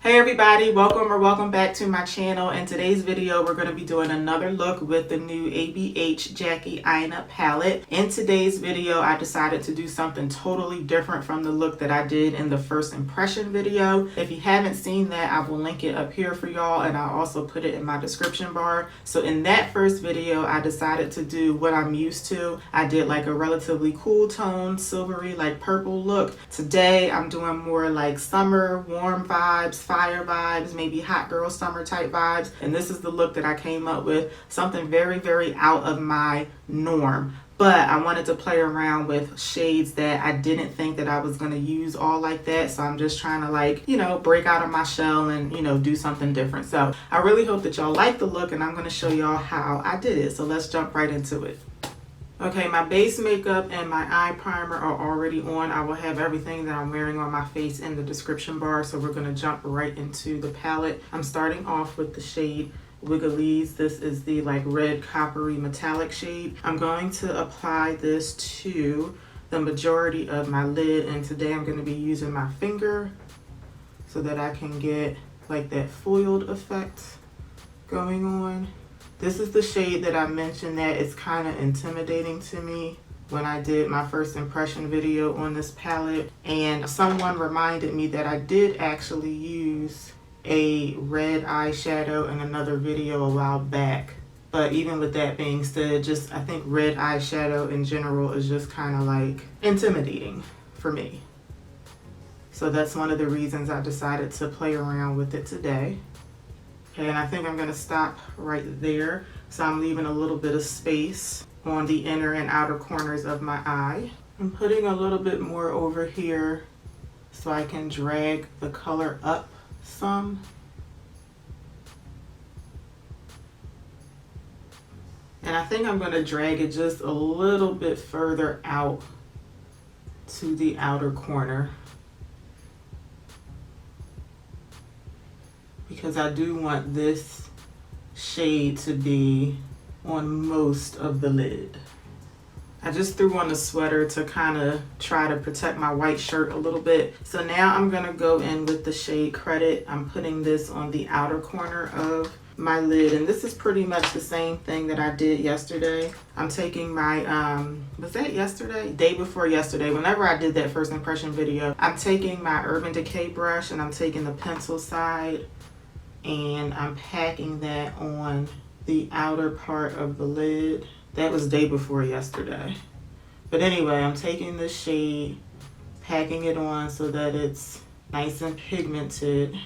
Hey everybody, welcome back to my channel. In today's video, we're going to be doing another look with the new ABH Jackie Aina Palette. In today's video, I decided to do something totally different from the look that I did in the first impression video. If you haven't seen that, I will link it up here for y'all, and I'll also put it in my description bar. So in that first video, I decided to do what I'm used to. I did like a relatively cool tone, silvery, like purple look. Today, I'm doing more like summer, warm vibes, fire vibes, maybe hot girl summer type vibes. And this is the look that I came up with. Something very, very out of my norm. But I wanted to play around with shades that I didn't think that I was going to use all like that. So I'm just trying to like, break out of my shell and, do something different. So I really hope that y'all like the look, and I'm going to show y'all how I did it. So let's jump right into it. Okay, my base makeup and my eye primer are already on. I will have everything that I'm wearing on my face in the description bar, so we're going to jump right into the palette. I'm starting off with the shade Wigglies. This is the like red coppery metallic shade. I'm going to apply this to the majority of my lid, and today I'm going to be using my finger so that I can get like that foiled effect going on. This is the shade that I mentioned that it's kind of intimidating to me when I did my first impression video on this palette. And someone reminded me that I did actually use a red eyeshadow in another video a while back. But even with that being said, I think red eyeshadow in general is just kind of like intimidating for me. So that's one of the reasons I decided to play around with it today. Okay, and I think I'm going to stop right there. So I'm leaving a little bit of space on the inner and outer corners of my eye. I'm putting a little bit more over here so I can drag the color up some. And I think I'm going to drag it just a little bit further out to the outer corner, because I do want this shade to be on most of the lid. I just threw on the sweater to kind of try to protect my white shirt a little bit. So now I'm going to go in with the shade Credit. I'm putting this on the outer corner of my lid, and this is pretty much the same thing that I did yesterday. I'm taking my was that yesterday? Day before yesterday, whenever I did that first impression video, I'm taking my Urban Decay brush and I'm taking the pencil side and I'm packing that on the outer part of the lid. That was day before yesterday. But anyway, I'm taking this shade, packing it on so that it's nice and pigmented.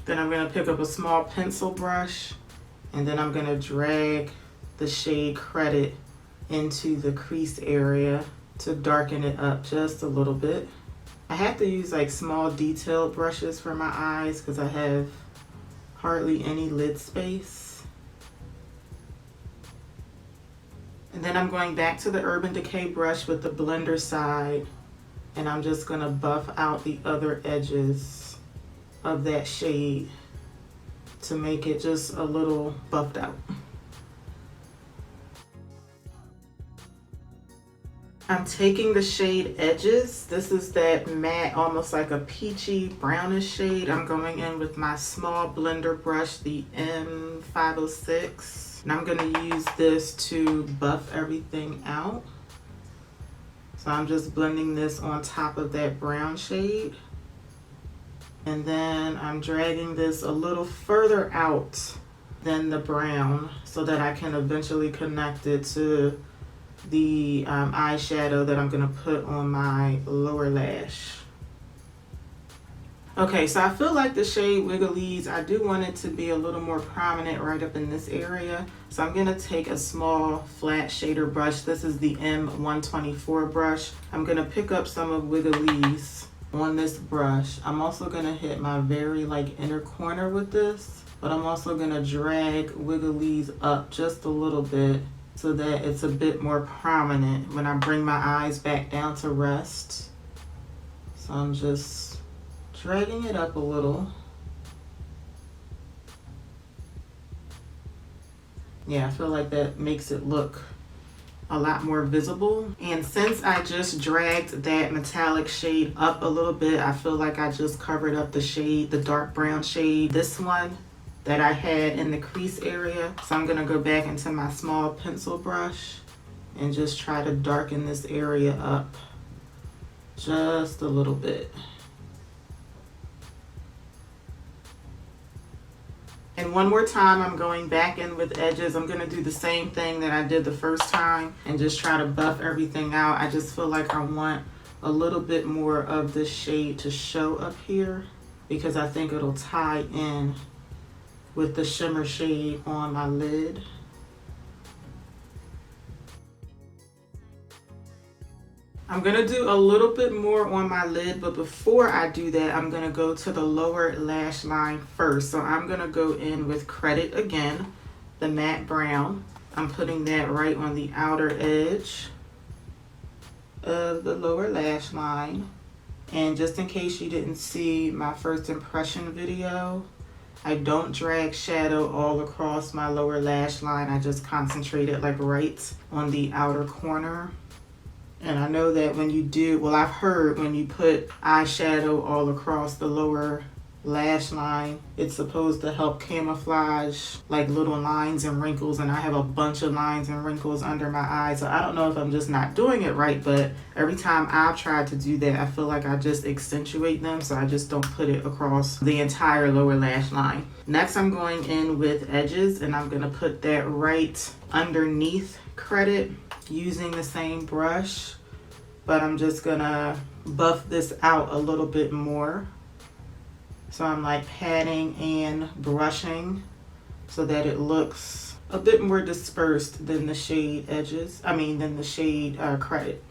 Then I'm going to pick up a small pencil brush, and then I'm going to drag the shade Credit into the crease area to darken it up just a little bit. I have to use like small detailed brushes for my eyes because I have hardly any lid space. And then I'm going back to the Urban Decay brush with the blender side, and I'm just going to buff out the other edges of that shade to make it just a little buffed out. I'm taking the shade Edges. This is that matte, almost like a peachy brownish shade. I'm going in with my small blender brush, the M506. And I'm going to use this to buff everything out. So I'm just blending this on top of that brown shade. And then I'm dragging this a little further out than the brown so that I can eventually connect it to the eyeshadow that I'm going to put on my lower lash. Okay, so I feel like the shade Wigglies, I do want it to be a little more prominent right up in this area. So I'm going to take a small flat shader brush. This is the M124 brush. I'm going to pick up some of Wigglies on this brush. I'm also going to hit my very like inner corner with this, but I'm also going to drag Wigglies up just a little bit so that it's a bit more prominent when I bring my eyes back down to rest. So I'm just dragging it up a little. Yeah, I feel like that makes it look a lot more visible. And since I just dragged that metallic shade up a little bit, I feel like I just covered up the shade, the dark brown shade, this one that I had in the crease area. So I'm gonna go back into my small pencil brush and just try to darken this area up just a little bit. And one more time, I'm going back in with edges. I'm gonna do the same thing that I did the first time and just try to buff everything out. I just feel like I want a little bit more of this shade to show up here because I think it'll tie in with the shimmer shade on my lid. I'm gonna do a little bit more on my lid, but before I do that, I'm gonna go to the lower lash line first. So I'm gonna go in with Credit again, the matte brown. I'm putting that right on the outer edge of the lower lash line. And just in case you didn't see my first impression video, I don't drag shadow all across my lower lash line. I just concentrate it like right on the outer corner. And I know that when you do, well, I've heard when you put eyeshadow all across the lower lash line, it's supposed to help camouflage like little lines and wrinkles, and I have a bunch of lines and wrinkles under my eyes. So I don't know if I'm just not doing it right, but every time I've tried to do that, I feel like I just accentuate them, so I just don't put it across the entire lower lash line. Next, I'm going in with edges, and I'm gonna put that right underneath Credit using the same brush, but I'm just gonna buff this out a little bit more. So I'm like patting and brushing so that it looks a bit more dispersed than the shade edges, than the shade Credit.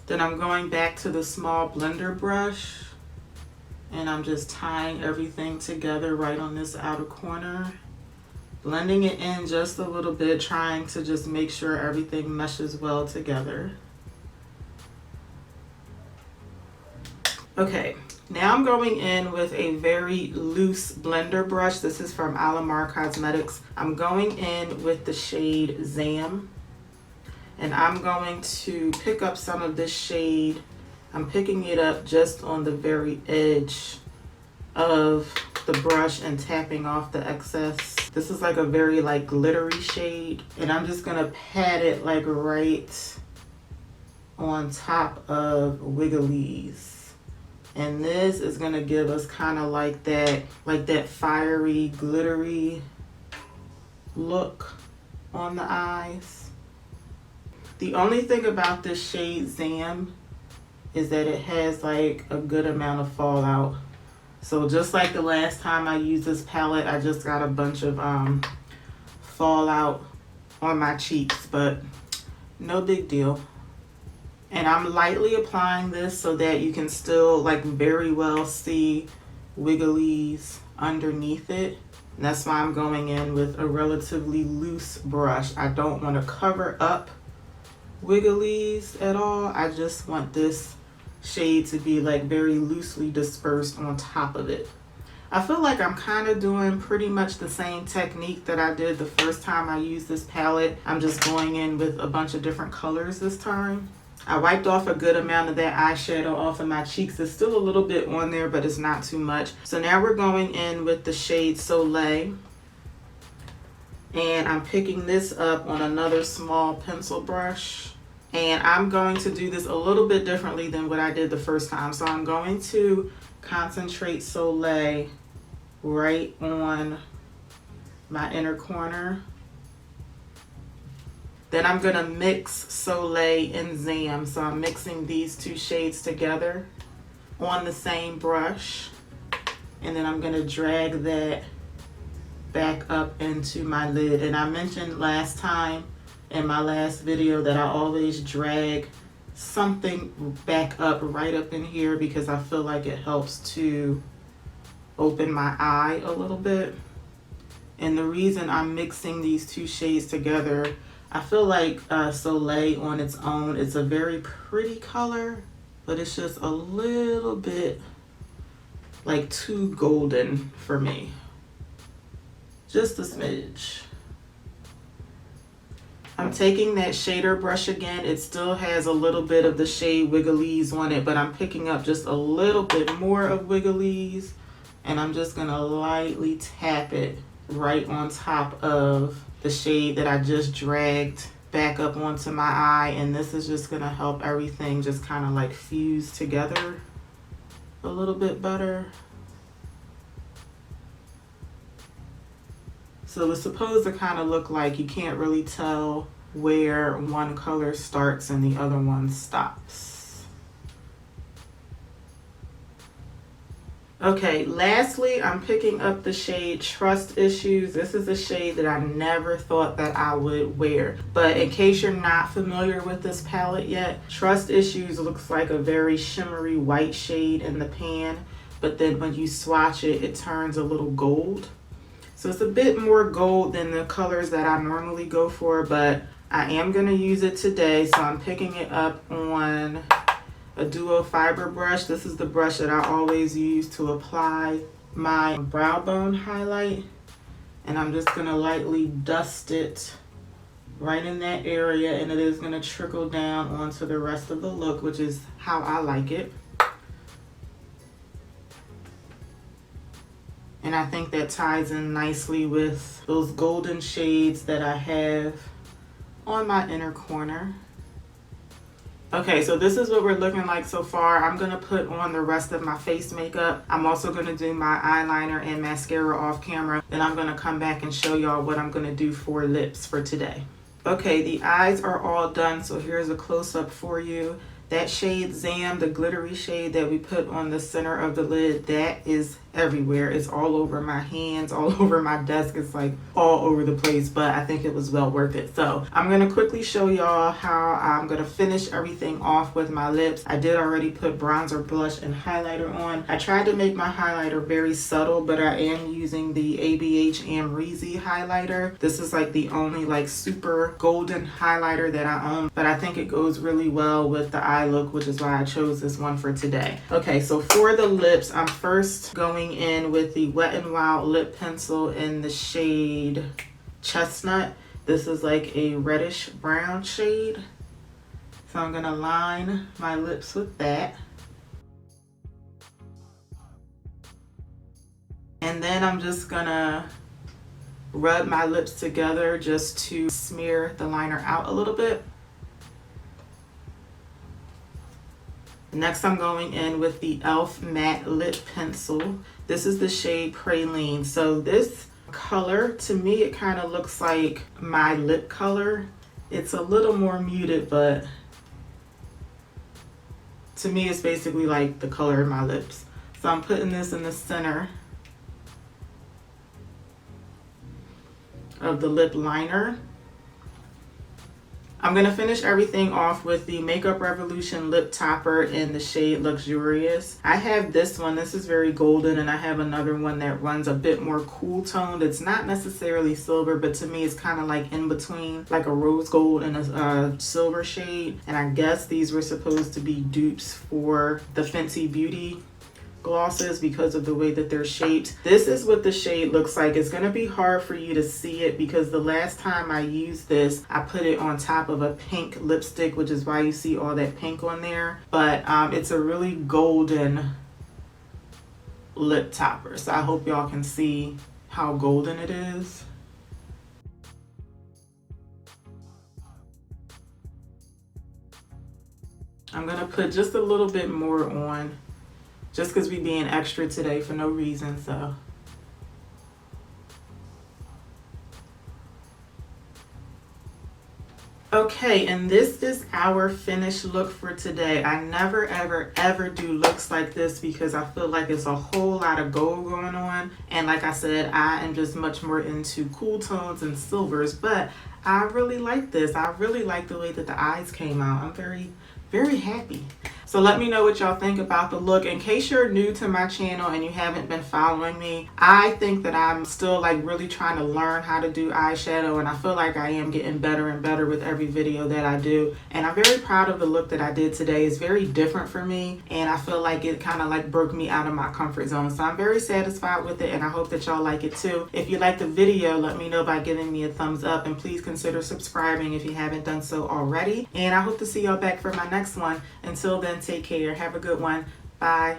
Then I'm going back to the small blender brush and I'm just tying everything together right on this outer corner. Blending it in just a little bit, trying to just make sure everything meshes well together. Okay, now I'm going in with a very loose blender brush. This is from Alamar Cosmetics. I'm going in with the shade Zam, and I'm going to pick up some of this shade. I'm picking it up just on the very edge of the brush and tapping off the excess. This is like a very like glittery shade, and I'm just gonna pat it like right on top of Wigglies. And this is gonna give us kind of like that fiery, glittery look on the eyes. The only thing about this shade Zam is that it has like a good amount of fallout. So just like the last time I used this palette, I just got a bunch of fallout on my cheeks, but no big deal. And I'm lightly applying this so that you can still like very well see Wigglies underneath it. And that's why I'm going in with a relatively loose brush. I don't want to cover up Wigglies at all. I just want this shade to be like very loosely dispersed on top of it. I feel like I'm kind of doing pretty much the same technique that I did the first time I used this palette. I'm just going in with a bunch of different colors this time. I wiped off a good amount of that eyeshadow off of my cheeks. There's still a little bit on there, but it's not too much. So now we're going in with the shade Soleil. And I'm picking this up on another small pencil brush. And I'm going to do this a little bit differently than what I did the first time. So I'm going to concentrate Soleil right on my inner corner. Then I'm gonna mix Soleil and Zam. So I'm mixing these two shades together on the same brush. And then I'm gonna drag that back up into my lid. And I mentioned last time in my last video that I always drag something back up right up in here because I feel like it helps to open my eye a little bit. And the reason I'm mixing these two shades together, I feel like Soleil on its own, it's a very pretty color, but it's just a little bit like too golden for me. just a smidge. I'm taking that shader brush again. It still has a little bit of the shade Wigglies on it, but I'm picking up just a little bit more of Wigglies, and I'm just gonna lightly tap it right on top of the shade that I just dragged back up onto my eye, and this is just gonna help everything just kind of like fuse together a little bit better. So it's supposed to kind of look like you can't really tell where one color starts and the other one stops. Okay, lastly, I'm picking up the shade Trust Issues. This is a shade that I never thought that I would wear. But in case you're not familiar with this palette yet, Trust Issues looks like a very shimmery white shade in the pan, but then when you swatch it, it turns a little gold. So it's a bit more gold than the colors that I normally go for, but I am going to use it today. So I'm picking it up on a duo fiber brush. This is the brush that I always use to apply my brow bone highlight. And I'm just going to lightly dust it right in that area, and it is going to trickle down onto the rest of the look, which is how I like it. And I think that ties in nicely with those golden shades that I have on my inner corner. Okay, so this is what we're looking like so far. I'm gonna put on the rest of my face makeup. I'm also gonna do my eyeliner and mascara off camera. Then I'm gonna come back and show y'all what I'm gonna do for lips for today. Okay, the eyes are all done, so here's a close-up for you. That shade Zam, the glittery shade that we put on the center of the lid, that is everywhere. It's all over my hands, all over my desk. It's like all over the place, but I think it was well worth it. So I'm gonna quickly show y'all how I'm gonna finish everything off with my lips. I did already put bronzer, blush, and highlighter on. I tried to make my highlighter very subtle, but I am using the ABH Amrezy Highlighter. This is like the only like super golden highlighter that I own, but I think it goes really well with the eye look, which is why I chose this one for today. Okay, so for the lips, I'm first going in with the Wet n Wild lip pencil in the shade Chestnut. This is like a reddish brown shade. So I'm gonna line my lips with that. And then I'm just gonna rub my lips together just to smear the liner out a little bit. Next, I'm going in with the e.l.f. matte lip pencil. This is the shade Praline. So this color, to me, it kind of looks like my lip color. It's a little more muted, but to me, it's basically like the color of my lips. So I'm putting this in the center of the lip liner. I'm going to finish everything off with the Makeup Revolution lip topper in the shade Luxurious. I have this one. This is very golden, and I have another one that runs a bit more cool toned. It's not necessarily silver, but to me it's kind of like in between, like a rose gold and a silver shade. And I guess these were supposed to be dupes for the Fenty Beauty glosses because of the way that they're shaped. This is what the shade looks like. It's going to be hard for you to see it because the last time I used this, I put it on top of a pink lipstick, which is why you see all that pink on there. But it's a really golden lip topper. So I hope y'all can see how golden it is. I'm going to put just a little bit more on, just because we being extra today for no reason, so. Okay, and this is our finished look for today. I never, ever, ever do looks like this because I feel like it's a whole lot of gold going on. And like I said, I am just much more into cool tones and silvers, but I really like this. I really like the way that the eyes came out. I'm very, very happy. So let me know what y'all think about the look. In case you're new to my channel and you haven't been following me, I think that I'm still like really trying to learn how to do eyeshadow, and I feel like I am getting better and better with every video that I do. And I'm very proud of the look that I did today. It's very different for me, and I feel like it kind of like broke me out of my comfort zone. So I'm very satisfied with it, and I hope that y'all like it too. If you like the video, let me know by giving me a thumbs up, and please consider subscribing if you haven't done so already. And I hope to see y'all back for my next one. Until then, take care. Have a good one. Bye.